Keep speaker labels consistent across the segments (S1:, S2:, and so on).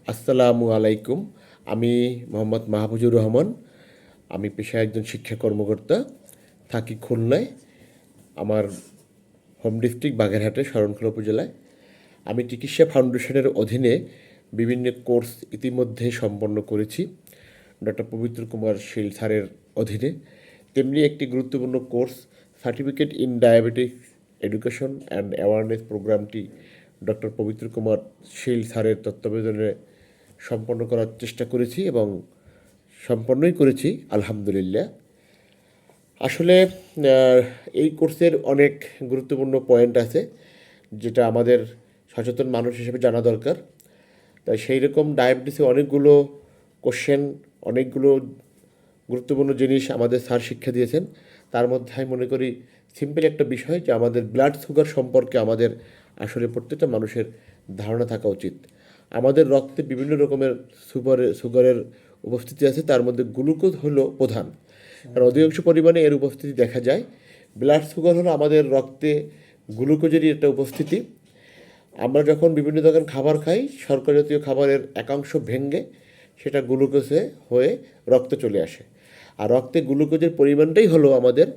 S1: আসসালামু আলাইকুম। আমি মোহাম্মদ মাহফুজুর রহমান। আমি পেশায় একজন শিক্ষা কর্মকর্তা, থাকি খুলনায়। আমার হোম ডিস্ট্রিক্ট বাগেরহাটে, শরণখোলা উপজেলায়। আমি চিকিৎসা ফাউন্ডেশনের অধীনে বিভিন্ন কোর্স ইতিমধ্যে সম্পন্ন করেছি ডক্টর পবিত্র কুমার শীল স্যারের অধীনে। তেমনি একটি গুরুত্বপূর্ণ course certificate in diabetes education and awareness প্রোগ্রামটি ডক্টর পবিত্র কুমার শীল স্যারের তত্ত্বাবধানে সম্পন্ন করার চেষ্টা করেছি এবং সম্পন্নই করেছি আলহামদুলিল্লাহ। আসলে এই কোর্সের অনেক গুরুত্বপূর্ণ পয়েন্ট আছে যেটা আমাদের সচেতন মানুষ হিসেবে জানা দরকার। তাই সেই রকম ডায়াবেটিসে অনেকগুলো কোশ্চেন, অনেকগুলো গুরুত্বপূর্ণ জিনিস আমাদের স্যার শিক্ষা দিয়েছেন। তার মধ্যে আমি মনে করি সিম্পল একটা বিষয় যে আমাদের ব্লাড সুগার সম্পর্কে আমাদের আসলে প্রত্যেকটা মানুষের ধারণা থাকা উচিত। আমাদের রক্তে বিভিন্ন রকমের সুগারের উপস্থিতি আছে, তার মধ্যে গ্লুকোজ হলো প্রধান, কারণ অধিকাংশ পরিমাণে এর উপস্থিতি দেখা যায়। ব্লাড সুগার হলো আমাদের রক্তে গ্লুকোজেরই একটা উপস্থিতি। আমরা যখন বিভিন্ন ধরনের খাবার খাই, শর্করা জাতীয় খাবারের একাংশ ভেঙে সেটা গ্লুকোজে হয়ে রক্তে চলে আসে, আর রক্তে গ্লুকোজের পরিমাণটাই হলো আমাদের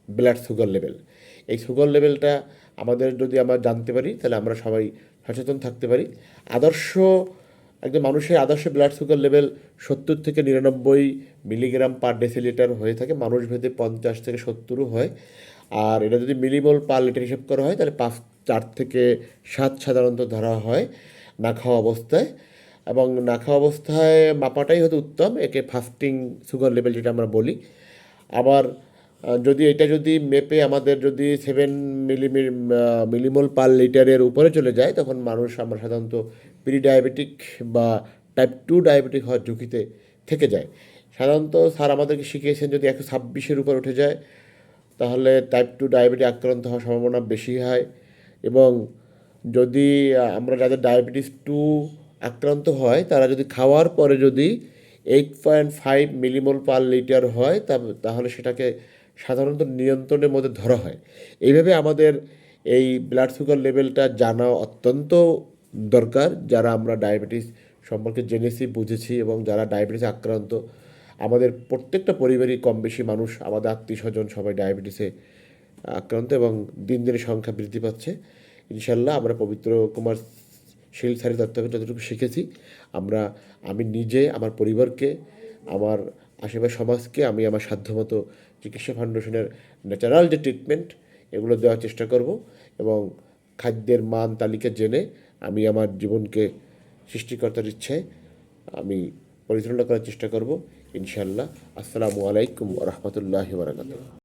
S1: ব্লাড সুগার লেভেল। এই সুগার লেভেলটা আমাদের যদি আমরা জানতে পারি, তাহলে আমরা সবাই সচেতন থাকতে পারি। আদর্শ একজন মানুষের আদর্শ ব্লাড সুগার লেভেল 70 থেকে 99 মিলিগ্রাম পার ডেসিলিটার হয়ে থাকে, মানুষভেদে 50 থেকে 70ও হয়। আর এটা যদি মিলিমোল পার লিটার হিসাব করা হয়, তাহলে 4 থেকে 7 সাধারণত ধরা হয় না খাওয়া অবস্থায়। এবং না খাওয়া অবস্থায় মাপাটাই হয়তো উত্তম, একে ফাস্টিং সুগার লেভেল যেটা আমরা বলি। আবার যদি এটা যদি মেপে আমাদের যদি 7 মিলিমোল পার লিটারের উপরে চলে যায়, তখন মানুষ আমরা সাধারণত প্রি ডায়াবেটিক বা টাইপ 2 ডায়াবেটিক হওয়ার ঝুঁকিতে থেকে যায়। সাধারণত স্যার আমাদেরকে শিখিয়েছেন যদি 126-এর উপর উঠে যায়, তাহলে টাইপ 2 ডায়াবেটিস আক্রান্ত হওয়ার সম্ভাবনা বেশি হয়। এবং যদি আমরা যাদের ডায়াবেটিস 2 আক্রান্ত হয়, তারা যদি খাওয়ার পরে যদি 8.5 মিলিমোল পার লিটার হয়, তাহলে সেটাকে সাধারণত নিয়ন্ত্রণের মধ্যে ধরা হয়। এইভাবে আমাদের এই ব্লাড সুগার লেভেলটা জানা অত্যন্ত দরকার, যারা আমরা ডায়াবেটিস সম্পর্কে জেনেছি, বুঝেছি এবং যারা ডায়াবেটিসে আক্রান্ত। আমাদের প্রত্যেকটা পরিবারই কম বেশি মানুষ, আমাদের আত্মীয় স্বজন সবাই ডায়াবেটিসে আক্রান্ত এবং দিন দিন সংখ্যা বৃদ্ধি পাচ্ছে। ইনশাল্লাহ আমরা পবিত্র কুমার শীল স্যারের তত্ত্বাবধানে যতটুকু শিখেছি, আমি নিজে, আমার পরিবারকে, আমার আশেপাশের সমাজকে আমি আমার সাধ্যমতো চিকিৎসা ফাউন্ডেশনের ন্যাচারাল যে ট্রিটমেন্ট, এগুলো দেওয়ার চেষ্টা করব। এবং খাদ্যের মান তালিকা জেনে আমি আমার জীবনকে সৃষ্টিকর্তার ইচ্ছায় আমি পরিচালনা করার চেষ্টা করব ইনশাআল্লাহ। আসসালামু আলাইকুম ওয়া রাহমাতুল্লাহি ওয়া বারাকাতুহু।